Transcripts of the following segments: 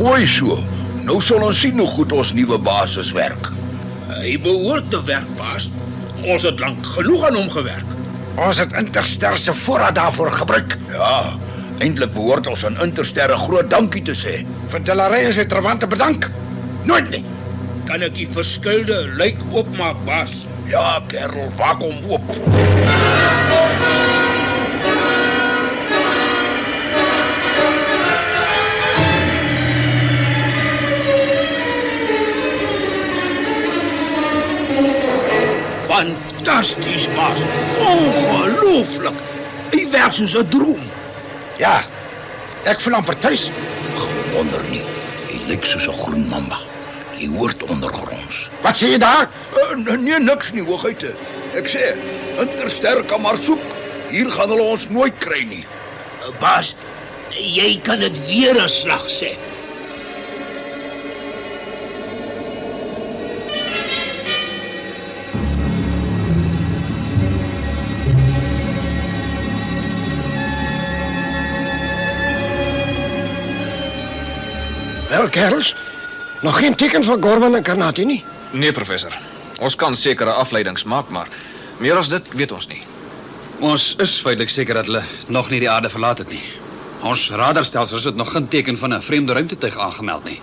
Mooi so. Nou sal ons sien hoe goed ons nuwe basis werk. Hy behoort te werk, baas. Ons het lank genoeg aan hom gewerk. Ons het Interster se voorraad daarvoor gebruik. Ja, eintlik behoort ons aan Interster 'n groot dankie te sê. Vir Delaray en sy trawante bedank. Nooit nie. Kan ek die verskuilde luik oopmaak, baas? Ja, kerel, maak hom oop. Fantasties, baas. Ongelooflik. Hy werk soos 'n droom. Ja, ek voel amper tuis. Wonder nie. Hy lyk soos 'n groen mamba. Hy hoort ondergronds. Wat sê jy daar? Nee, niks nie, hoogheid. Ek sê, Interster kan maar soek. Hier gaan hulle ons nooit kry nie. Baas, jy kan dit weer 'n slag sê. Wel, kerels, nog geen teken van Gorman en Karnati nie. Nee, professor. Ons kan sekere afleidings maak, maar meer as dit weet ons nie. Ons is feitelik seker dat hulle nog nie die aarde verlaat het nie. Ons radarstelsels het nog geen teken van 'n vreemde ruimtetuig aangemeld nie.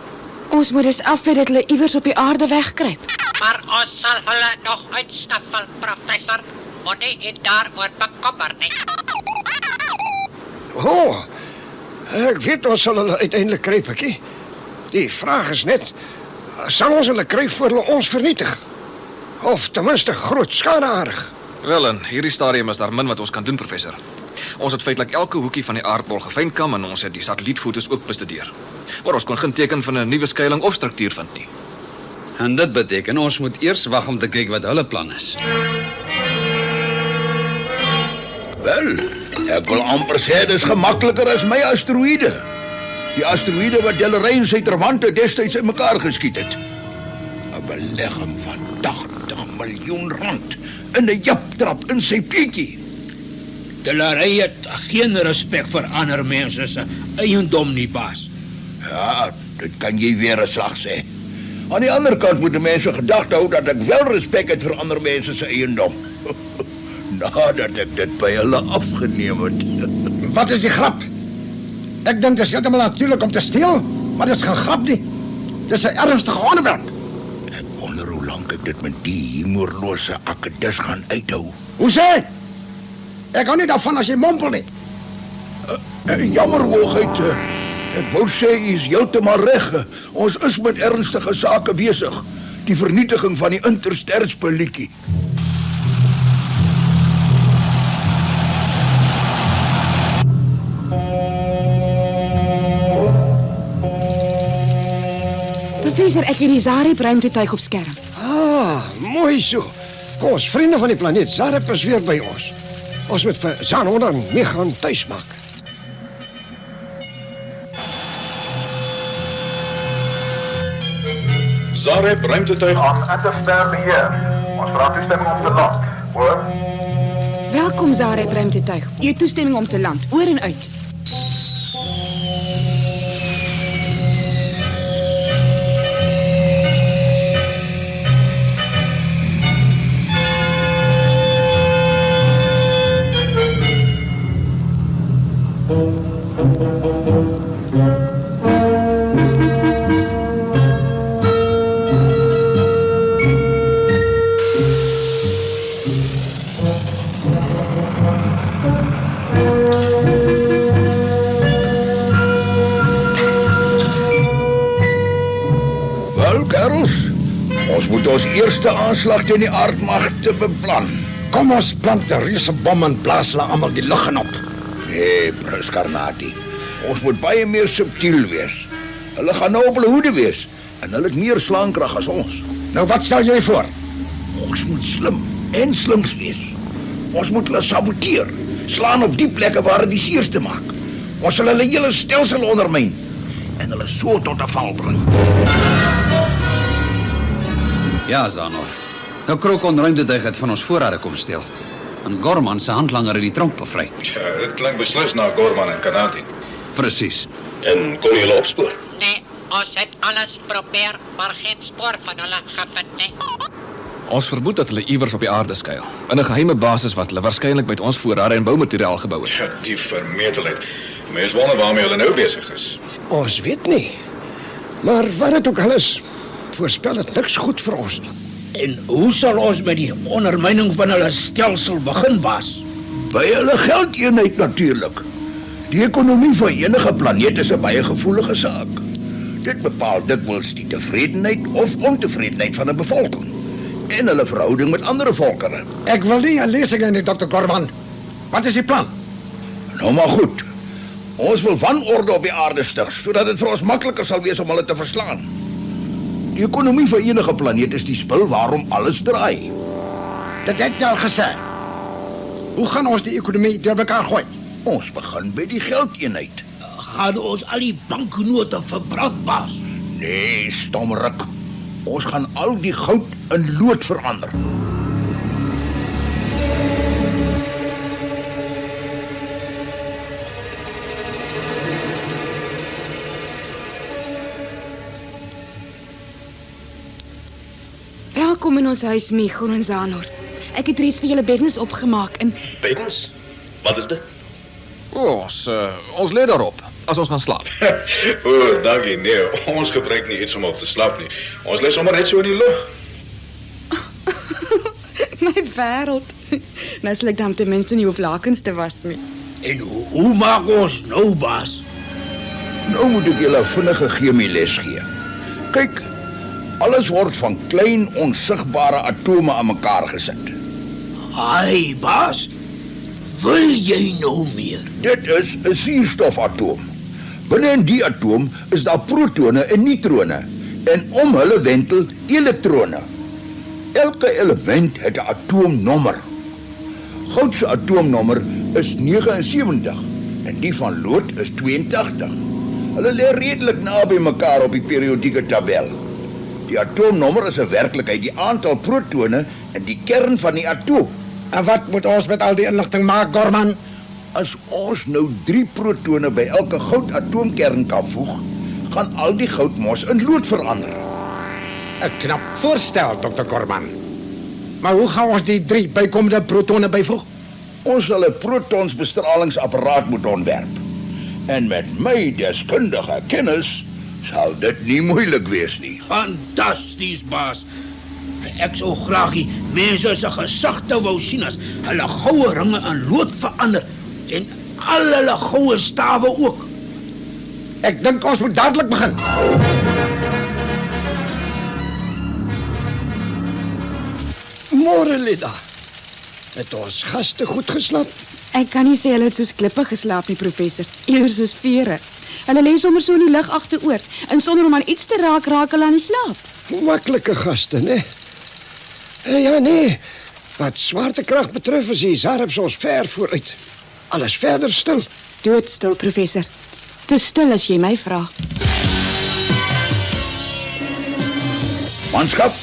Ons moet dus aflei dat hulle iewers op die aarde wegkruip. Maar ons sal hulle nog uitsnaffel, professor. Moenie u daaroor bekommer nie. Oh, ek weet ons sal hulle uiteindelik kry, Pikkie. Die vraag is net, sal ons hulle kry voor hulle ons vernietig? Of ten minste groot skade aanrig? Wel, in hierdie stadium is daar min wat ons kan doen, professor. Ons het feitelik elke hoekie van die aardbol gefynkam en ons het die satellietfoto's ook bestudeer. Maar ons kon geen teken van 'n nuwe skuiling of struktuur vind nie. En dit beteken ons moet eers wag om te kyk wat hulle plan is. Wel, ek wil amper sê dis gemakliker as my asteroïde. Die asteroïde wat Delaray en sy trawante destyds in mekaar geskiet het. 'n Belegging van 80 miljoen rand in 'n japtrap in sy pietjie. Delaray het geen respek vir ander mense se eiendom nie, baas. Ja, dit kan jy weer 'n slag sê. Aan die ander kant moet die mense gedagte hou dat ek wel respek het vir ander mense se eiendom. Nadat ek dit by hulle afgeneem het. Wat is die grap? Ek dink dit is heeltemal natuurlik om te steel, maar dit is geen grap nie. Dit is 'n ernstige onderwerp. Ek wonder hoe lank ek dit met die humorlose akkedis gaan uithou. Hoe sê? Ek hou nie daarvan as jy mompel nie. Jammer, hoogheid. Ek wou sê u is heeltemal reg. Ons is met ernstige sake besig. Die vernietiging van die Interster-spulletjie. Professor, ek het die Zareb ruimtetuig op skerm. Ah, mooi so. Ons vriende van die planeet Zareb is weer by ons. Ons moet vir Zano en Megan tuis maak. Zareb ruimtetuig aan Interster beheer. Ons vra toestemming om te land. Hoor? Welkom, Zareb ruimtetuig. U het toestemming om te land, oor en uit. Ons eerste aanslag teen die aardmagte beplan. Kom ons plant 'n reuse bom en blaas hulle almal die lug in op. Nee, Prins Karnati. Ons moet baie meer subtiel wees. Hulle gaan nou op hulle hoede wees en hulle het meer slaankrag as ons. Nou wat stel jy voor? Ons moet slim en slinks wees. Ons moet hulle saboteer. Slaan op die plekke waar dit die seerste maak. Ons sal hulle hele stelsel ondermyn en hulle so tot 'n val bring. Ja, Zanor. Nou Krokon ruimtetuig het van ons voorrade kom steel. En Gorman se handlanger het die tronk bevry. Ja, dit klink beslis na Gorman en Karnati. Presies. En kon jy hulle opspoor? Nee, Ons het alles probeer, maar geen spoor van hulle gevind nie. Ons vermoed dat hulle iewers op die aarde skuil, in 'n geheime basis wat hulle waarskynlik met ons voorrade en boumateriaal gebou het. Ja, die vermetelheid. Mens wonder waarmee hulle nou besig is. Ons weet nie. Maar wat het ook al is, voorspel het niks goed vir ons nie. En hoe sal ons met die ondermyning van hulle stelsel begin, baas? By hulle geldeenheid natuurlik. Die ekonomie van enige planeet is 'n baie gevoelige saak. Dit bepaal dikwels die tevredenheid of ontevredenheid van 'n bevolking en hulle verhouding met ander volkere. Ek wil nie 'n lesing hê, Dr. Gorman. Wat is die plan? Nou maar goed. Ons wil wanorde op die aarde stig, sodat dit vir ons makliker sal wees om hulle te verslaan. Die ekonomie van enige planeet is die spil waarom alles draai. Dit het jy al gesê. Hoe gaan ons die ekonomie deur mekaar gooi? Ons begin by die geldeenheid. Gaan ons al die banknote verbrand, baas? Nee, stommerik. Ons gaan al die goud in lood verander. Welkom in ons huis, Michel en Zanor. Ek het reeds vir julle beddens opgemaak en Beddens? Wat is dit? Ons lê daarop, as ons gaan slaap. Dankie, nee. Ons gebruik nie iets om op te slaap nie. Ons lê sommer net so in die lug. my wêreld. Nou sal ek dan ten minste nie hoef lakens te was nie. En hoe maak ons nou, baas? Nou moet ek julle 'n vinnige chemieles gee. Kyk, alles word van klein onsigbare atome aan mekaar gesit. Ai, baas. Wil jy nou meer? Dit is 'n suurstofatoom. Binne in die atoom is daar protone en neutrone en om hulle wentel elektrone. Elke element het 'n atoomnommer. Goud se atoomnommer is 79 en die van lood is 82. Hulle lê redelik naby mekaar op die periodieke tabel. Die atoomnommer is 'n werklikheid die aantal protone in die kern van die atoom. En wat moet ons met al die inligting maak, Gorman? As ons nou 3 protone by elke goudatoomkern kan voeg, gaan al die goud mos in lood verander. 'n Knap voorstel, Dr. Gorman. Maar hoe gaan ons die 3 bykomende protone byvoeg? Ons sal 'n protonsbestralingsapparaat moet ontwerp. En met my deskundige kennis sal dit nie moeilik wees nie. Fantasties, baas. Ek sou graag die mense se gesigte wou sien as hulle goue ringe in lood verander en al hulle goue stawe ook. Ek dink ons moet dadelik begin. Môre, Lida. Het ons gaste goed geslaap? Ek kan nie sê hulle het soos klippe geslaap nie, professor. Eerder soos vere. Hulle lê sommer so in die lug agteroor en sonder om aan iets te raak hulle aan die slaap. Maklike gaste, né? Ja, nee. Wat zwaartekrag betreft is die Zareps ons ver vooruit. Alles verder stil. Doodstil, professor. Te stil as jy my vra. Manskap,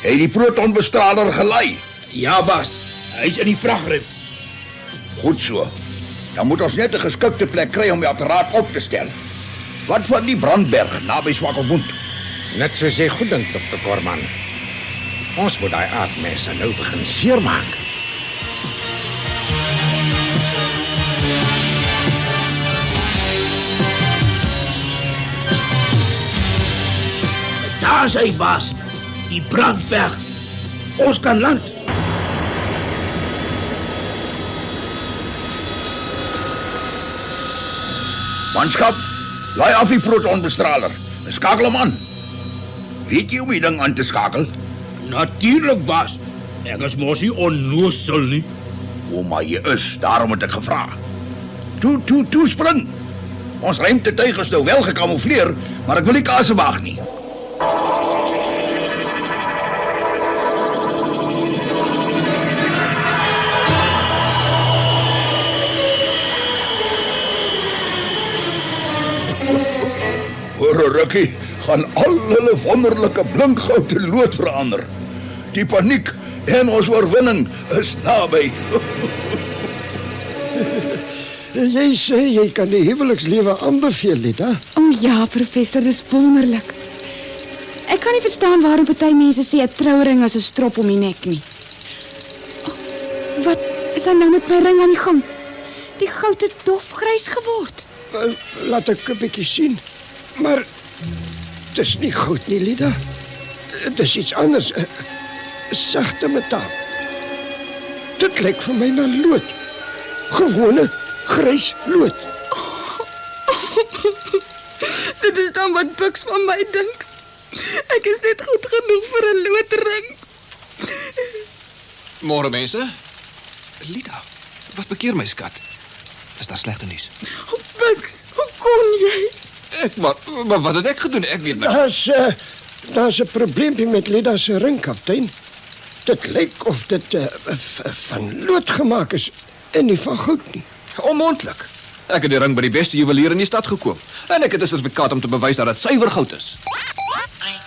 het die protonbestraler gelei? Ja, baas. Hy's in die vragruim. Goed so. Dan moet ons net 'n geskikte plek kry om die apparaat op te stel. Wat van die brandberg naby Swakopmund? Net soos jy goed dink, Dr. Gorman. Ons moet daai aardmense nou begin seermaak. Daar is hy, baas. Die brandberg. Ons kan land. Manskap, laai af die protonbestraler. Skakel hom aan. Weet jy hoe die ding aan te skakel? Natuurlik, baas. Ek is mos nie onnoosel nie. O, maar jy is, daarom het ek gevra. Toe, spring. Ons ruimtetuig is nou wel gekamoufleer, maar ek wil nie kase waag nie. Hoor, Rukkie, gaan al hulle wonderlike blinkgoud in lood verander. Die paniek en ons oorwinning is naby. Jy sê jy kan die huwelikslewe aanbeveel, Lida. O ja, professor, dis wonderlik. Ek kan nie verstaan waarom party mense sê 'n trouring is 'n strop om die nek nie. Oh, wat is daar nou met my ring aan die gang? Die goud het dofgrys geword. Laat ek 'n bietjie sien. Maar dis nie goud nie, Lida. Dis iets anders. 'n Sagte metaal. Dit lyk vir my na lood. Gewone grys lood. Dit is dan wat Bux van my dink. Ek is net goed genoeg vir 'n loodring. Môre mense. Lida, wat bekeer my skat? Is daar slegte nuus? Bux, hoe kon jy? Maar wat het ek gedoen? Ek weet niks. Daar's 'n probleempie met Lida se ring, kaptein. Dit lyk of dit van lood gemaak is en nie van goud nie. Onmoontlik. Ek het die ring by die beste juwelier in die stad gekoop. En ek het 'n sertifikaat om te bewys dat dit suiwer goud is. Ai,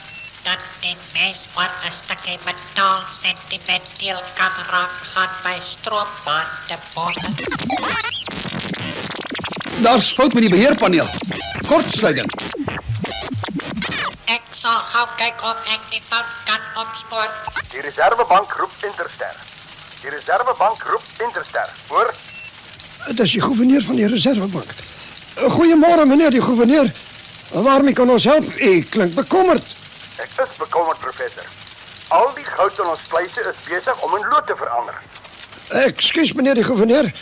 dat die mens wat 'n stukkie metaal sentimenteel kan raak, gaan by stroopbaan te botte. Daar's fout met die beheerpaneel. Kortsluiting. Ek sal gou kyk of ek die fout kan opspoor. Die Reservebank roep Interster. Die Reservebank roep Interster. Hoor? Dit is die gouverneur van die Reservebank. Goeiemôre, meneer die gouverneur. Waarmee kan ons help? U klink bekommerd. Ek is bekommerd, professor. Al die goud in ons sluise is besig om in lood te verander. Ekskuus, meneer die gouverneur.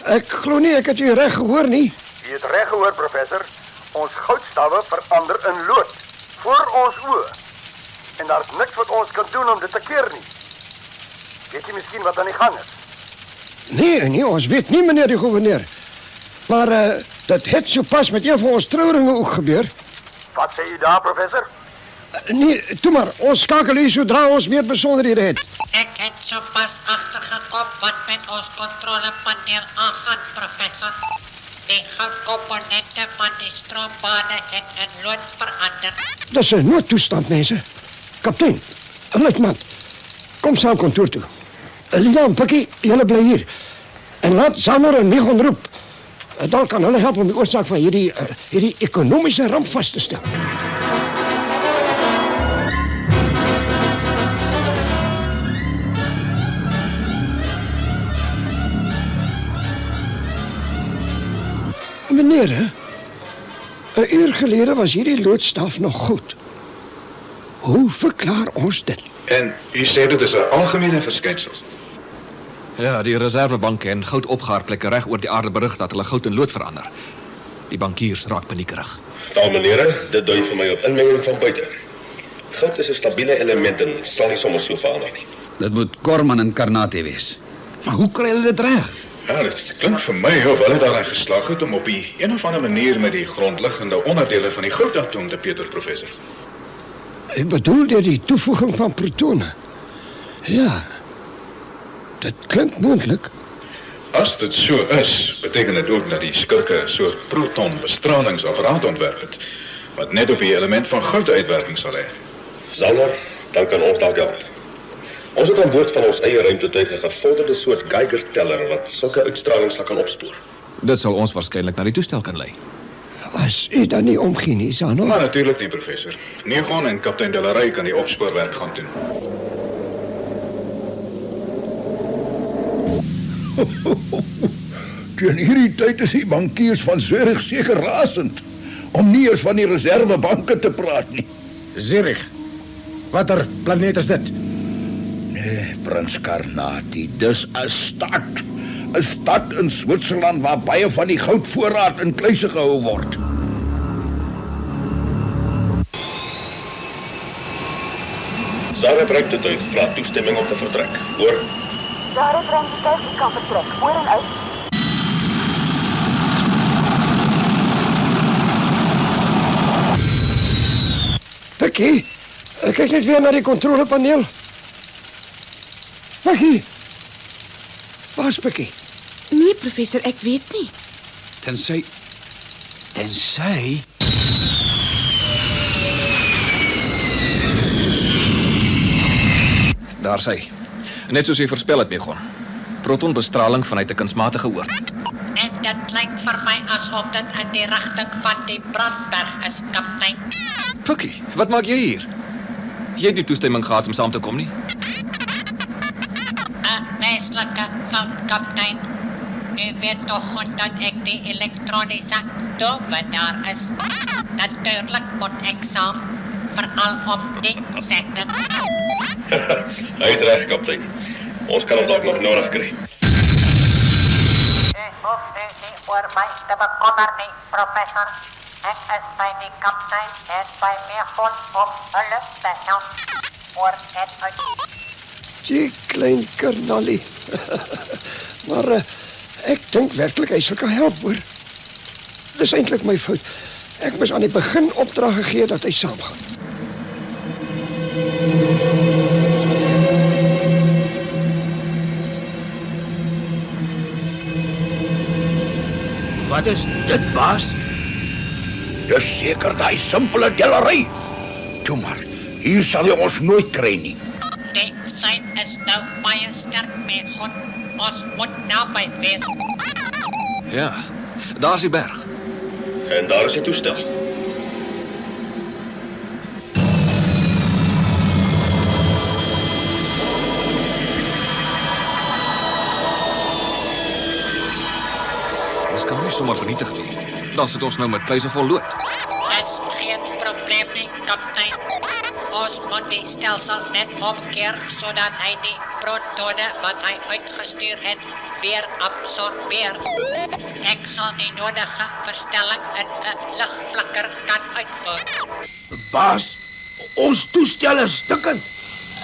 Ek glo nie ek het u reg gehoor nie. U het reg gehoor, professor. Ons goudstawwe verander in lood. Voor ons oë. En daar's niks wat ons kan doen om dit te keer nie. Weet jy miskien wat aan die gang is? Nee, ons weet nie, meneer die gouverneur. Maar dit het sopas met een van ons trouringe ook gebeur. Wat sê u daar, professor? Nee, toe maar, ons skakel u sodra ons meer besonderhede het. Ek het sopas agtergekom wat met ons kontrolepaneel aangaan, professor. Die goudkomponente van die stroombane het in lood verander. Dis 'n noodtoestand, mense. Kaptein, luitenant, kom saam kantoor toe. Lida en Pikkie, julle bly hier. En laat Samer en Migon roep. Dan kan hulle help om die oorsaak van hierdie ekonomiese ramp vas te stel. Meneer, 'n uur gelede was hierdie loodstaaf nog goed. Hoe verklaar ons dit? En u sê dit is 'n algemene verskynsel. Ja, die Reservebank en goudopgaarplekke reg oor die aarde berig dat hulle goud in lood verander. Die bankiers raak paniekerig. Dames en here, dit dui vir my op inmenging van buite. Goud is 'n stabiele element en sal nie sommer so verander nie. Dit moet Korman en Karnate wees. Maar hoe kry hulle dit reg? Ja, dit klink vir my of hulle daarin geslaag het om op 'n of ander manier met die grondliggende onderdele van die goudatoom te peter, professor. Ek bedoel deur die toevoeging van protone. Ja, dit klink moontlik. As dit so is, beteken dit ook dat die skurke 'n soort protonbestralingsapparaat ontwerp het, wat net op die element van goud uitwerking sal hê. Zauner, dan kan ons dalk help. Ons het aan boord van ons eie ruimtetuig 'n gevorderde soort Geiger-teller wat sulke uitstralings sal kan opspoor. Dit sal ons waarskynlik na die toestel kan lei. As u dan nie omgee nie, Zano. Maar natuurlik nie, professor. Negon en kaptein Delarey kan die opspoorwerk gaan doen. Teen hierdie tyd is die bankiers van Zurich seker rasend om nie eens van die reservebanke te praat nie. Zurich. Watter planeet is dit? Nee, Prins Karnati, dis 'n stad. 'n Stad in Switserland waar baie van die goudvoorraad in kluise gehou word. Zare ruimtetuig vra toestemming om te vertrek. Hoor? Daar het ruimtetuig die kan vertrek. Oor en uit. Pikkie, kyk net weer na die kontrolepaneel. Pikkie. Waar's Pikkie? Nee, professor, ek weet nie. Tensy... Daar sy. Net soos jy voorspel het, Megon. Protonbestraling vanuit 'n kunsmatige oord. En dit lyk vir my asof dit in die rigting van die brandberg is, kaptein. Pikkie, wat maak jy hier? Jy het nie toestemming gehad om saam te kom nie. 'n Menslike fout, kaptein. U weet toch goed dat ek die elektroniese tovenaar is. Natuurlijk moet ek saam, veral op die sender. Hy is reg, kaptein. Ons kan hom dalk nog nodig kry. U hoef u nie oor my te bekommer nie, professor. Ek is by die kaptein en by my God om hulp te help. Oor en uit. Die klein karnalie. Maar ek dink werklik hy sal kan help, hoor. Dis eintlik my fout. Ek moes aan die begin opdrag gegee dat hy saamgaan. Wat is dit, baas? Dis seker daai simpele dellery. Toe maar, hier sal jy ons nooit kry nie. Die sein is nou baie sterk, my God. Ons moet naby wees. Ja, daar is die berg. En daar is die toestel. Ons kan nie sommer vernietig nie. Dan sit ons nou met kluise vol lood. Dis geen probleem nie, kaptein. Ons moet die stelsel net omkeer sodat hy die protone wat hy uitgestuur het weer absorbeer. Ek sal die nodige verstelling in 'n ligflikker kan uitvoer. Baas, ons toestel is stukkend.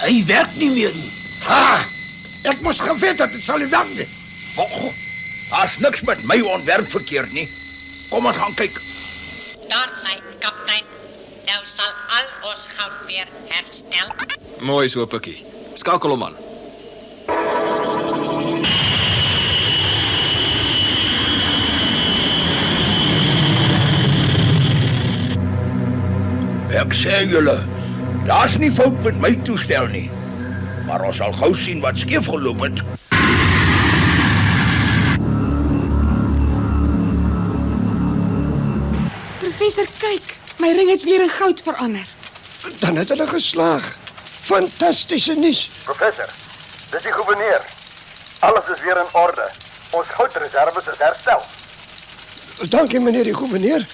Hy werk nie meer nie. Ha! Ek moes geweet dat dit sal nie werk nie. Och, daar's niks met my ontwerp verkeerd nie. Kom ons gaan kyk. Daar sy, kaptein. Nou sal al ons goud weer herstel. Mooi so, Pikkie. Skakel hom aan. Ek sê julle, daar's nie fout met my toestel nie. Maar ons sal gou sien wat skeef geloop het. Professor, kyk. My ring het weer in goud verander. Dan het hulle geslaag. Fantastiese nuus. Professor, dis die gouverneur. Alles is weer in orde. Ons goudreserves is herstel. Dankie, meneer die gouverneur.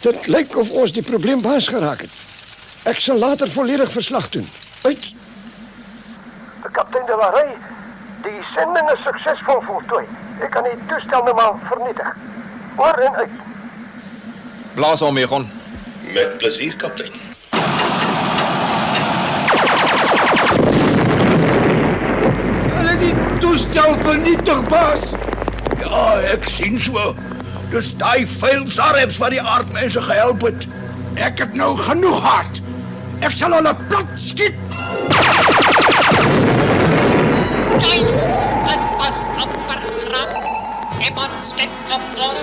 Dit lyk of ons die probleem baas geraak het. Ek sal later volledig verslag doen. Uit. Kaptein de la Rey, die sending is suksesvol voltooi. Ek kan die toestel nou maar vernietig. Oor en uit. Blaas hom, Megon. Met plesier, kaptein. Hulle die toestel vernietig, baas. Ja, ek sien so. Dis daai vuil sarreps wat die aardmense gehelp het. Ek het nou genoeg hard. Ek sal hulle plat skiet. Kyk, het was amper grap. Iemand skep op ons.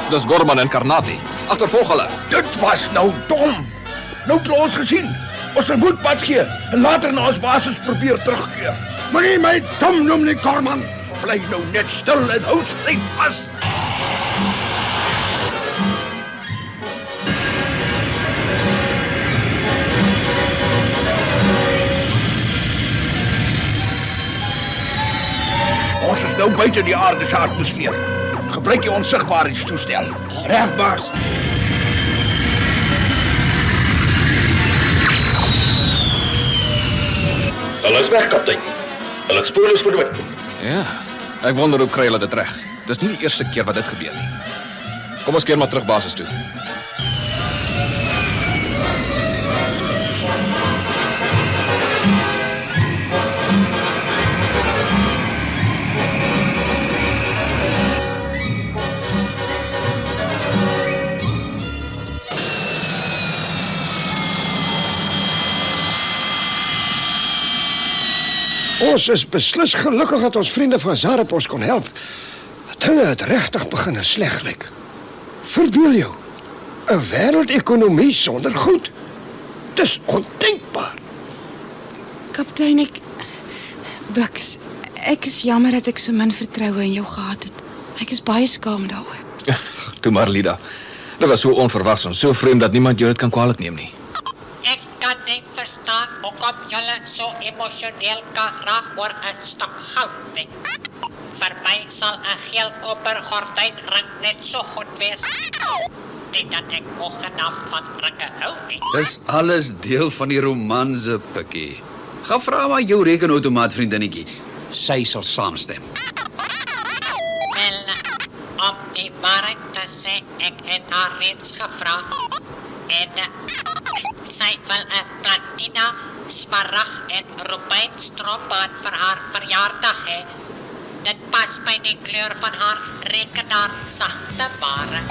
Dis Gorman en Karnati. Agtervolg hulle. Dit was nou dom. Nou het ons gesien. Ons moet pad gee en later na ons basis probeer terugkeer. Moenie my dom noem nie, Gorman. Bly nou net stil en hou styf vas. Ons is nou buite die aarde se atmosfeer. Gebruik die onsigbaarheidstoestel. Reg, baas. Hulle is weg, kaptein. Hulle het spoorloos verdwyn. Ja, ek wonder hoe kry hulle dit reg. Dis nie die eerste keer wat dit gebeur nie. Kom ons keer maar terug basis toe. Ons is beslis gelukkig dat ons vriende van Zarep ons kon help. Dinge het regtig begin sleg lyk. Verbeel jou, 'n wêreldekonomie sonder goud. Dis ondenkbaar. Kaptein, Bux, ek is jammer dat ek so min vertroue in jou gehad het. Ek is baie skaam daaroor. Toe maar, Lida. Dit was so onverwags en so vreemd dat niemand jou dit kan kwalijk neem nie. Ek kan nie verstaan hoekom julle so emosioneel kan raak oor 'n stuk goud nie. Vir my sal 'n geel koper gordynring net so goed wees. Nie dat ek ogenaamd van ringe hou nie. Dis alles deel van die romanse, Pikkie. Gaan vra maar jou rekenautomaat vriendinnetjie. Sy sal saamstem. Wel, om die waarheid te sê, ek het haar reeds gevra. En sy wil 'n platina, smarag en rubijn stroopbaan vir haar verjaardag hê. Dit pas by die kleur van haar rekenaar sagte ware.